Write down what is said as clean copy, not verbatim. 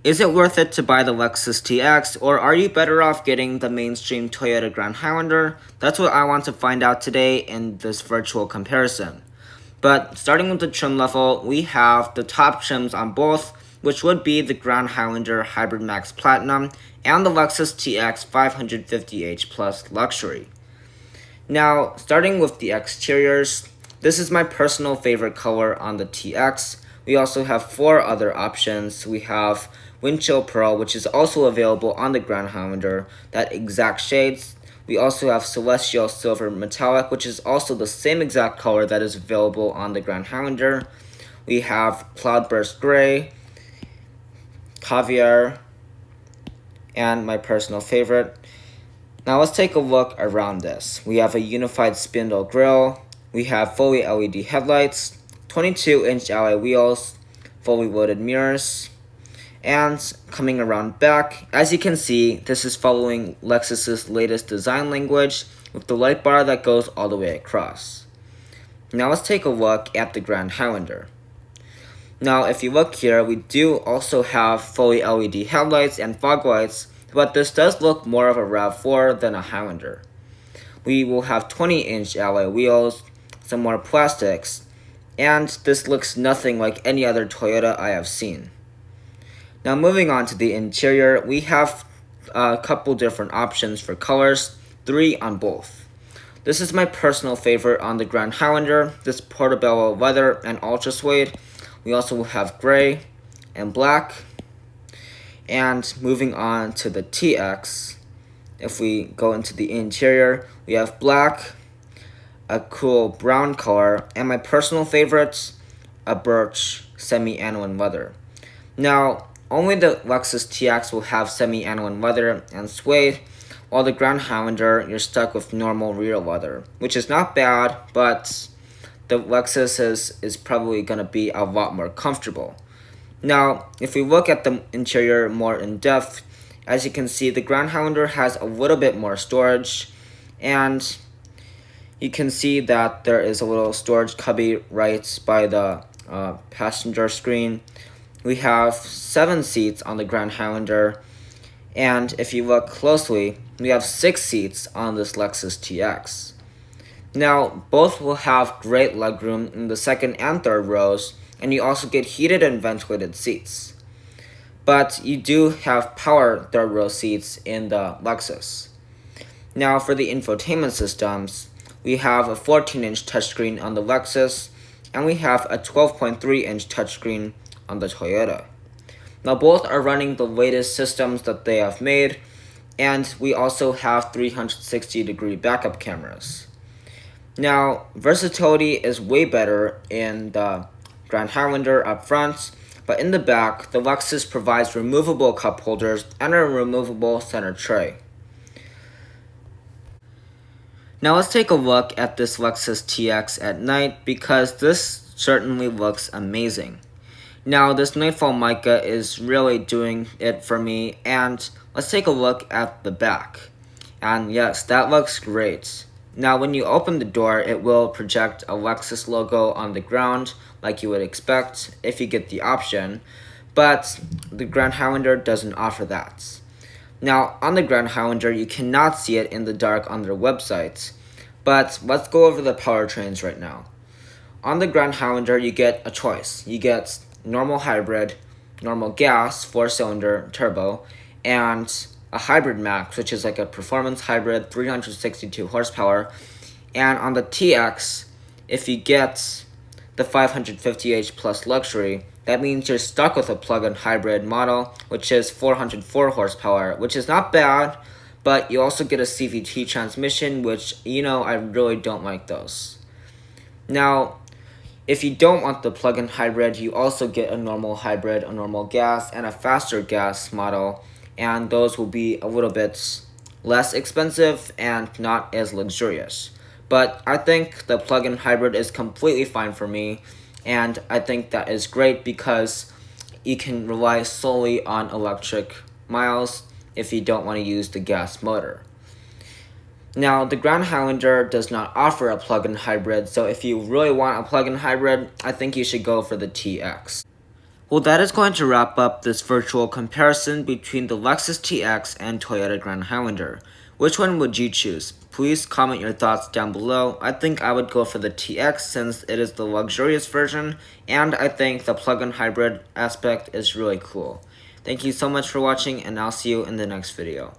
Is it worth it to buy the Lexus TX, or are you better off getting the mainstream Toyota Grand Highlander? That's what I want to find out today in this virtual comparison. But starting with the trim level, we have the top trims on both, which would be the Grand Highlander Hybrid Max Platinum and the Lexus TX 550h Plus Luxury. Now, starting with the exteriors, this is my personal favorite color on the TX. We also have 4 other options. We have Windchill Pearl, which is also available on the Grand Highlander, that exact shades. We also have Celestial Silver Metallic, which is also the same exact color that is available on the Grand Highlander. We have Cloudburst Gray, Caviar, and my personal favorite. Now let's take a look around this. We have a unified spindle grille. We have fully LED headlights, 22-inch alloy wheels, fully loaded mirrors, and coming around back, as you can see, this is following Lexus's latest design language with the light bar that goes all the way across. Now let's take a look at the Grand Highlander. Now if you look here, we do also have fully LED headlights and fog lights, but this does look more of a RAV4 than a Highlander. We will have 20-inch alloy wheels, some more plastics, and this looks nothing like any other Toyota I have seen. Now moving on to the interior, we have a couple different options for colors, 3 on both. This is my personal favorite on the Grand Highlander, this portobello leather and ultra suede. We also have gray and black. And moving on to the TX, if we go into the interior, we have black, a cool brown color, and my personal favorites, a birch semi-aniline leather. Now, only the Lexus TX will have semi-aniline leather and suede, while the Grand Highlander, you're stuck with normal rear leather, which is not bad, but the Lexus is probably going to be a lot more comfortable. Now, if we look at the interior more in depth, as you can see, the Grand Highlander has a little bit more storage, and you can see that there is a little storage cubby right by the passenger screen. We have 7 seats on the Grand Highlander, and if you look closely, we have 6 seats on this Lexus TX. Now, both will have great legroom in the second and third rows, and you also get heated and ventilated seats. But you do have power third row seats in the Lexus. Now for the infotainment systems, we have a 14-inch touchscreen on the Lexus, and we have a 12.3-inch touchscreen on the Toyota. Now both are running the latest systems that they have made, and we also have 360-degree backup cameras. Now, versatility is way better in the Grand Highlander up front, but in the back, the Lexus provides removable cup holders and a removable center tray. Now let's take a look at this Lexus TX at night, because this certainly looks amazing. Now this Nightfall mica is really doing it for me, and let's take a look at the back. And yes, that looks great. Now when you open the door, it will project a Lexus logo on the ground, like you would expect if you get the option, but the Grand Highlander doesn't offer that. Now on the Grand Highlander, you cannot see it in the dark on their website, but let's go over the powertrains right now. On the Grand Highlander, you get a choice. You get normal hybrid, normal gas, 4-cylinder turbo, and a hybrid max, which is like a performance hybrid, 362 horsepower. And on the TX, if you get the 550h Plus Luxury, that means you're stuck with a plug-in hybrid model, which is 404 horsepower, which is not bad, but you also get a CVT transmission, which, I really don't like those. Now, if you don't want the plug-in hybrid, you also get a normal hybrid, a normal gas, and a faster gas model, and those will be a little bit less expensive and not as luxurious. But I think the plug-in hybrid is completely fine for me, and I think that is great because you can rely solely on electric miles if you don't want to use the gas motor. Now, the Grand Highlander does not offer a plug-in hybrid, so if you really want a plug-in hybrid, I think you should go for the TX. Well, that is going to wrap up this virtual comparison between the Lexus TX and Toyota Grand Highlander. Which one would you choose? Please comment your thoughts down below. I think I would go for the TX since it is the luxurious version, and I think the plug-in hybrid aspect is really cool. Thank you so much for watching, and I'll see you in the next video.